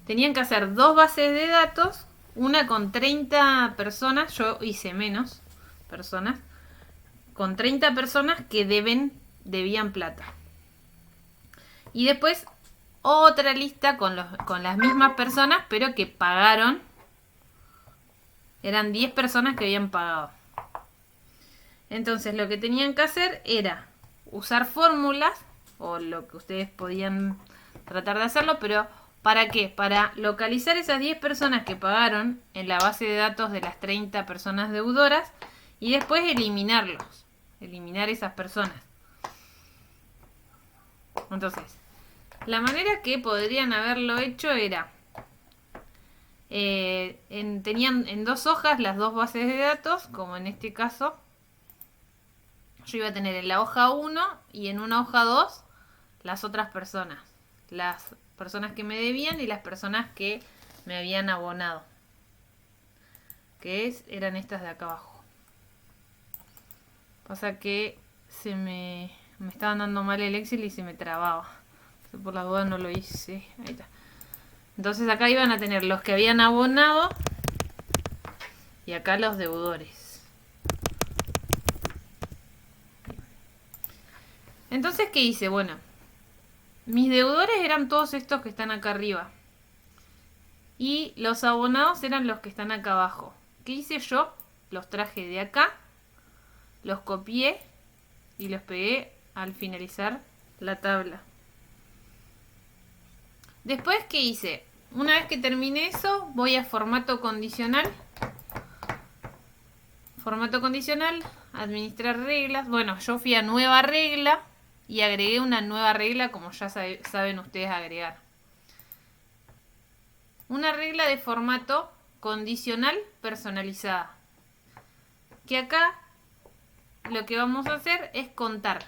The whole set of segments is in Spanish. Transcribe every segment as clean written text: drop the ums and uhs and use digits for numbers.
tenían que hacer dos bases de datos, una con 30 personas, yo hice menos personas, con 30 personas que debían plata. Y después otra lista con las mismas personas, pero que pagaron. Eran 10 personas que habían pagado. Entonces lo que tenían que hacer era usar fórmulas, o lo que ustedes podían tratar de hacerlo, pero ¿para qué? Para localizar esas 10 personas que pagaron en la base de datos de las 30 personas deudoras y después eliminarlos, eliminar esas personas. Entonces, la manera que podrían haberlo hecho era, tenían en dos hojas las dos bases de datos, como en este caso, yo iba a tener en la hoja 1 y en una hoja 2 las otras personas. Las personas que me debían y las personas que me habían abonado. Eran estas de acá abajo. Pasa que me estaban dando mal el Excel y se me trababa. Por la duda no lo hice. Ahí está. Entonces acá iban a tener los que habían abonado y acá los deudores. Entonces, ¿qué hice? Bueno, mis deudores eran todos estos que están acá arriba. Y los abonados eran los que están acá abajo. ¿Qué hice yo? Los traje de acá, los copié y los pegué al finalizar la tabla. Después, ¿qué hice? Una vez que terminé eso, voy a formato condicional. Formato condicional, administrar reglas. Bueno, yo fui a nueva regla y agregué una nueva regla como ya saben ustedes agregar. Una regla de formato condicional personalizada. Que acá lo que vamos a hacer es contar.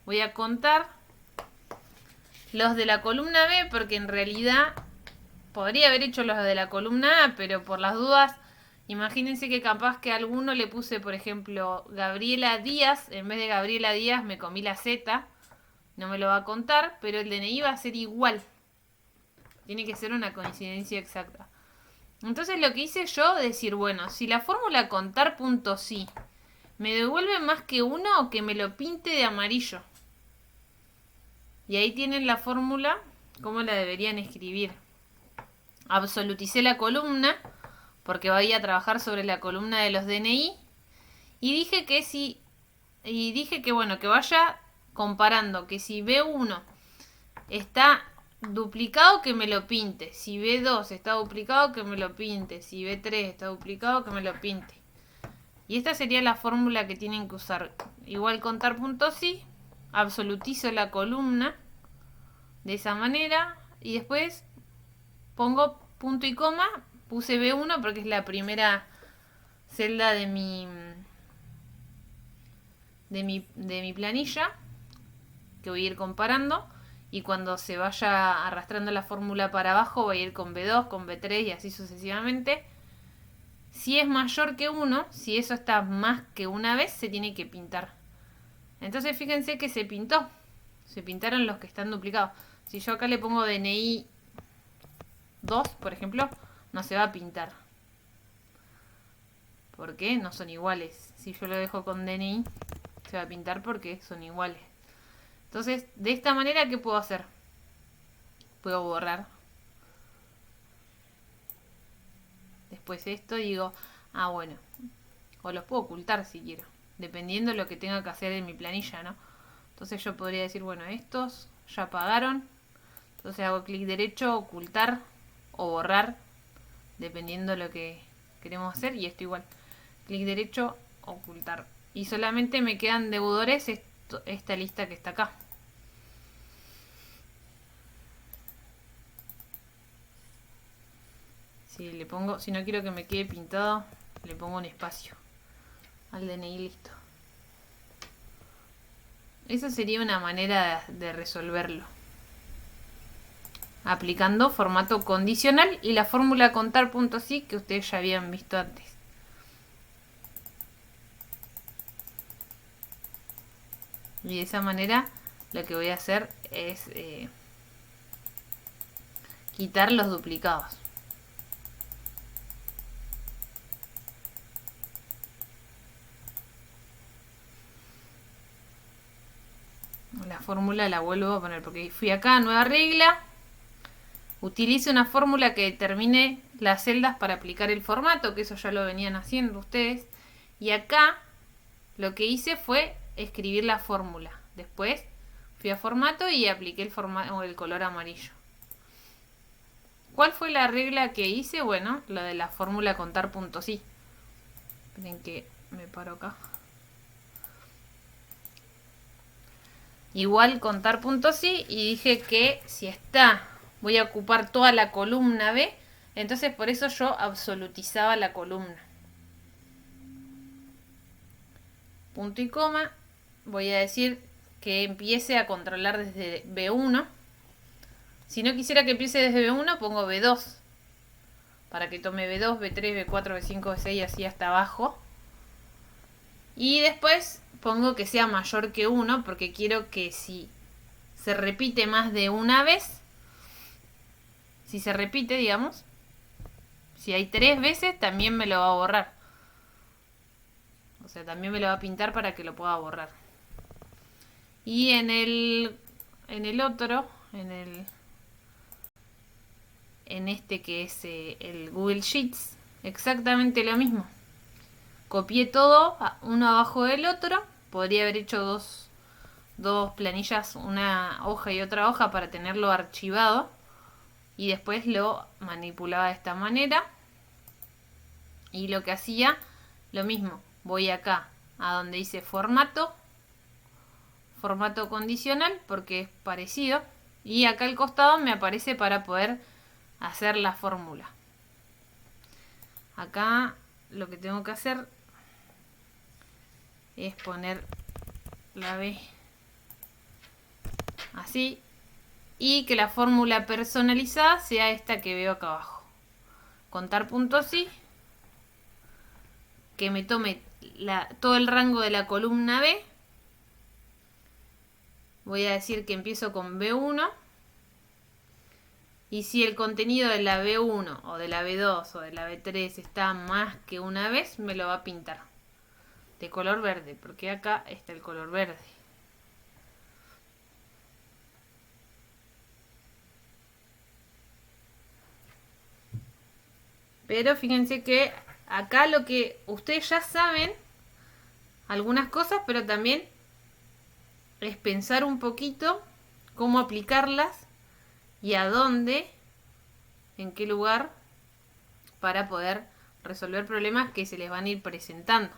Voy a contar los de la columna B porque en realidad podría haber hecho los de la columna A, pero por las dudas, imagínense que capaz que a alguno le puse, por ejemplo, Gabriela Díaz, en vez de Gabriela Díaz me comí la Z, no me lo va a contar, pero el DNI va a ser igual. Tiene que ser una coincidencia exacta. Entonces lo que hice yo, decir, bueno, si la fórmula contar.sí me devuelve más que uno, que me lo pinte de amarillo. Y ahí tienen la fórmula, cómo la deberían escribir. Absoluticé la columna, porque voy a trabajar sobre la columna de los DNI. Y dije que bueno, que vaya comparando, que si B1 está duplicado, que me lo pinte. Si B2 está duplicado, que me lo pinte. Si B3 está duplicado, que me lo pinte. Y esta sería la fórmula que tienen que usar. Igual contar.sí, absolutizo la columna de esa manera y después pongo punto y coma, puse B1 porque es la primera celda de mi planilla que voy a ir comparando y cuando se vaya arrastrando la fórmula para abajo voy a ir con B2, con B3 y así sucesivamente. Si es mayor que 1, si eso está más que una vez, se tiene que pintar. Entonces fíjense que se pintó. Se pintaron los que están duplicados. Si yo acá le pongo DNI 2, por ejemplo, no se va a pintar. ¿Por qué? No son iguales. Si yo lo dejo con DNI, se va a pintar porque son iguales. Entonces, de esta manera, ¿qué puedo hacer? Puedo borrar. Después esto digo, bueno. O los puedo ocultar si quiero. Dependiendo de lo que tenga que hacer en mi planilla, ¿no? Entonces yo podría decir, bueno, estos ya pagaron. Entonces hago clic derecho, ocultar o borrar, dependiendo de lo que queremos hacer. Y esto igual. Clic derecho, ocultar. Y solamente me quedan deudores esta lista que está acá. Si no quiero que me quede pintado, le pongo un espacio al DNI, listo. Esa sería una manera de resolverlo. Aplicando formato condicional y la fórmula contar.sí que ustedes ya habían visto antes. Y de esa manera lo que voy a hacer es... quitar los duplicados. La fórmula la vuelvo a poner porque fui acá, nueva regla. Utilice una fórmula que determine las celdas para aplicar el formato, que eso ya lo venían haciendo ustedes. Y acá lo que hice fue escribir la fórmula. Después fui a formato y apliqué el color amarillo. ¿Cuál fue la regla que hice? Bueno, la de la fórmula contar puntos y. Esperen que me paro acá. Igual contar puntos y dije que si está, voy a ocupar toda la columna B, entonces por eso yo absolutizaba la columna. Punto y coma, voy a decir que empiece a controlar desde B1. Si no quisiera que empiece desde B1, pongo B2. Para que tome B2, B3, B4, B5, B6, así hasta abajo. Y después pongo que sea mayor que 1, porque quiero que si se repite más de una vez, si se repite, digamos, si hay 3 veces, también me lo va a borrar. O sea, también me lo va a pintar para que lo pueda borrar. Y en el otro, en este que es el Google Sheets, exactamente lo mismo. Copié todo uno abajo del otro. Podría haber hecho dos planillas, una hoja y otra hoja para tenerlo archivado. Y después lo manipulaba de esta manera. Y lo que hacía, lo mismo. Voy acá a donde dice formato. Formato condicional porque es parecido. Y acá al costado me aparece para poder hacer la fórmula. Acá lo que tengo que hacer es poner la B así y que la fórmula personalizada sea esta que veo acá abajo. Contar puntos y que me tome todo el rango de la columna B. Voy a decir que empiezo con B1 y si el contenido de la B1 o de la B2 o de la B3 está más que una vez, me lo va a pintar de color verde, porque acá está el color verde. Pero fíjense que acá lo que ustedes ya saben algunas cosas, pero también es pensar un poquito cómo aplicarlas y a dónde, en qué lugar, para poder resolver problemas que se les van a ir presentando.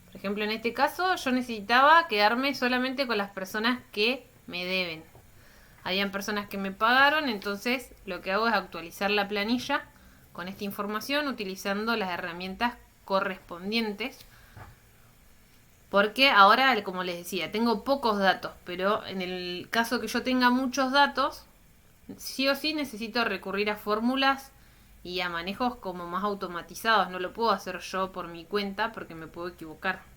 Por ejemplo, en este caso yo necesitaba quedarme solamente con las personas que me deben. Habían personas que me pagaron, entonces lo que hago es actualizar la planilla con esta información utilizando las herramientas correspondientes. Porque ahora, como les decía, tengo pocos datos, pero en el caso que yo tenga muchos datos, sí o sí necesito recurrir a fórmulas y a manejos como más automatizados. No lo puedo hacer yo por mi cuenta porque me puedo equivocar.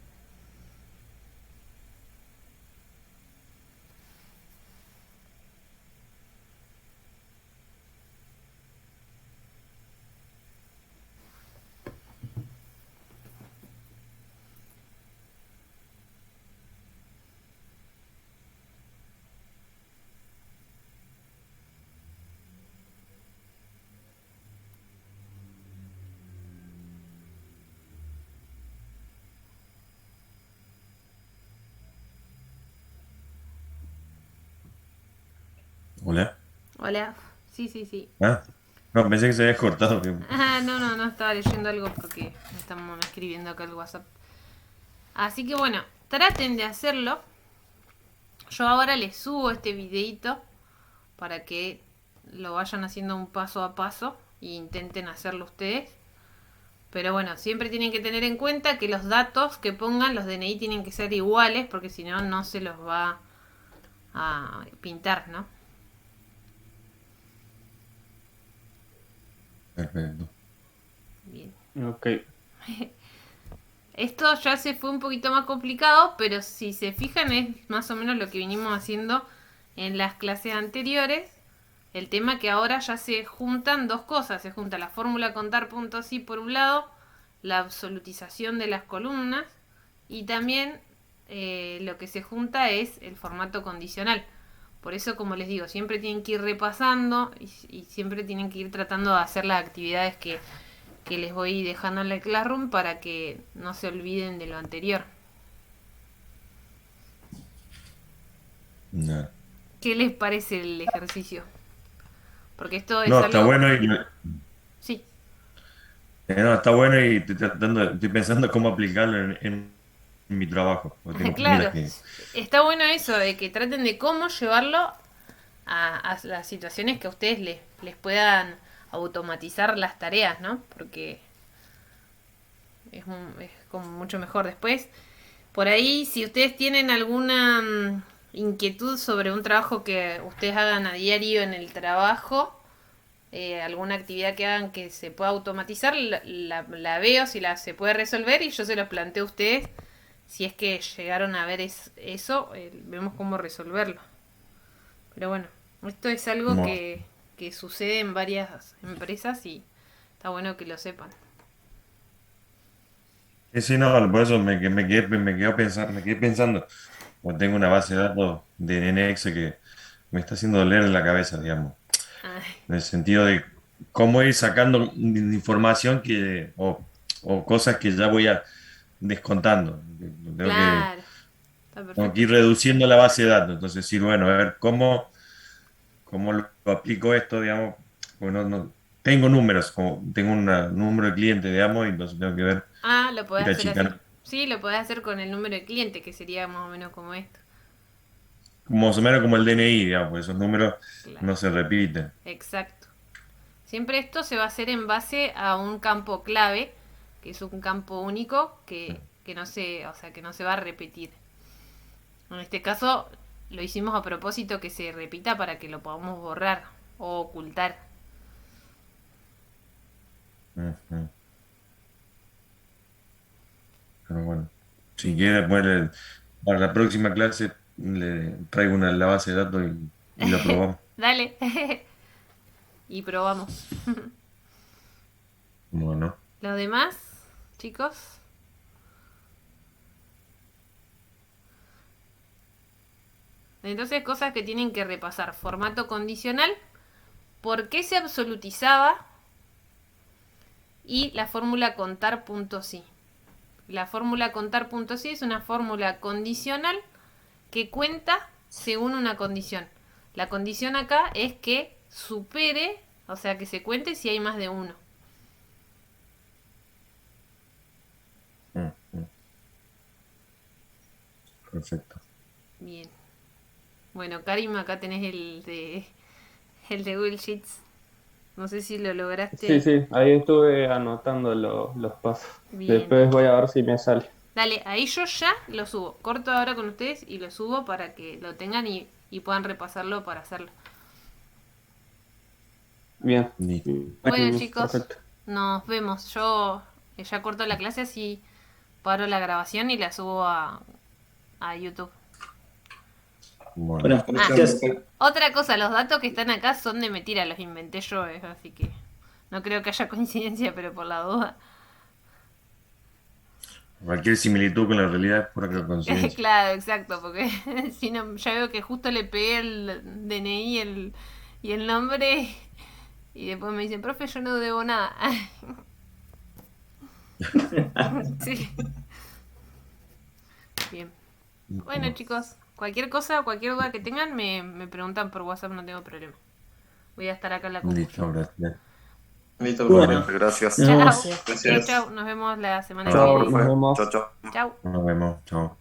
Hola. Hola. Sí, sí, sí. Ah, no, pensé que se había cortado. Ah, no, estaba leyendo algo porque me están escribiendo acá el WhatsApp. Así que bueno, traten de hacerlo. Yo ahora les subo este videito para que lo vayan haciendo un paso a paso e intenten hacerlo ustedes. Pero bueno, siempre tienen que tener en cuenta que los datos que pongan, los DNI tienen que ser iguales porque si no, no se los va a pintar, ¿no? Perfecto. Bien. Ok. Esto ya se fue un poquito más complicado, pero si se fijan es más o menos lo que vinimos haciendo en las clases anteriores. El tema que ahora ya se juntan dos cosas. Se junta la fórmula contar.si por un lado, la absolutización de las columnas, y también lo que se junta es el formato condicional. Por eso, como les digo, siempre tienen que ir repasando y siempre tienen que ir tratando de hacer las actividades que les voy dejando en la Classroom para que no se olviden de lo anterior. No, ¿Qué les parece el ejercicio? Porque esto es no, algo... está bueno y Sí, no, está bueno y estoy pensando cómo aplicarlo en mi trabajo. Porque tengo familias claro. que. Está bueno eso de que traten de cómo llevarlo a las situaciones que a ustedes les puedan automatizar las tareas, ¿no? Porque es como mucho mejor después. Por ahí, si ustedes tienen alguna inquietud sobre un trabajo que ustedes hagan a diario en el trabajo, alguna actividad que hagan que se pueda automatizar, la veo si se puede resolver y yo se los planteo a ustedes. Si es que llegaron a ver eso, vemos cómo resolverlo. Pero bueno, esto es algo Como, que sucede en varias empresas y está bueno que lo sepan. sí, no, por eso me quedé pensando. Porque tengo una base de datos de NX que me está haciendo doler en la cabeza, digamos. Ay, En el sentido de cómo ir sacando información o cosas que ya voy descontando. Tengo que, claro, está tengo que perfecto. ir reduciendo la base de datos. Entonces, decir, bueno, a ver cómo lo aplico esto, digamos. Bueno, tengo números, tengo un número de clientes, digamos, y entonces tengo que Ah, lo podés ir hacer así. achicando. Sí, lo podés hacer con el número de cliente, que sería más o menos como esto. Más o menos como el DNI, digamos, porque esos números Claro, no se repiten. exacto. Siempre esto se va a hacer en base a un campo clave, que es un campo único que no se, o sea, que no se va a repetir. En este caso lo hicimos a propósito que se repita para que lo podamos borrar o ocultar. Ujú. Pero bueno, si quiere, pues, para la próxima clase le traigo la base de datos y lo probamos. Dale. Y probamos. Bueno, Lo demás, chicos, entonces cosas que tienen que repasar. Formato condicional, por qué se absolutizaba y la fórmula contar.si. La fórmula contar.si es una fórmula condicional que cuenta según una condición. La condición acá es que supere, o sea, que se cuente si hay más de uno. ujú, perfecto. Bien. Bueno, Karim, acá tenés el de Google Sheets. No sé si lo Sí, lograste. sí, ahí estuve anotando los pasos. Bien, Después bien. voy a ver si me sale. Dale, ahí yo ya lo subo. Corto ahora con ustedes y lo subo para que lo tengan y puedan repasarlo para hacerlo. Bien, Listo. Bueno, buenísimo, chicos, perfecto. nos vemos. Yo ya corto la clase, así paro la grabación y la subo a YouTube. Bueno, Bueno, Ah, gracias. otra cosa, los datos que están acá son de mentira, los inventé yo, así que no creo que haya coincidencia, pero por la duda. cualquier similitud con la realidad es pura coincidencia. Claro, exacto, porque si no, ya veo que justo le pegué el DNI y el nombre y después me dicen, profe, yo no debo nada. Sí, bien. Bueno, chicos, cualquier cosa, cualquier duda que tengan, me preguntan por WhatsApp, no tengo problema. Voy a estar acá en la compu yo. Listo, gracias. Listo, Bueno, profe, gracias. nos Chao. vemos. Chau, Gracias. chau. Nos vemos la semana que Chao, Chao, viene. nos profe. vemos. Chao, chao. Chau. Nos vemos, chao.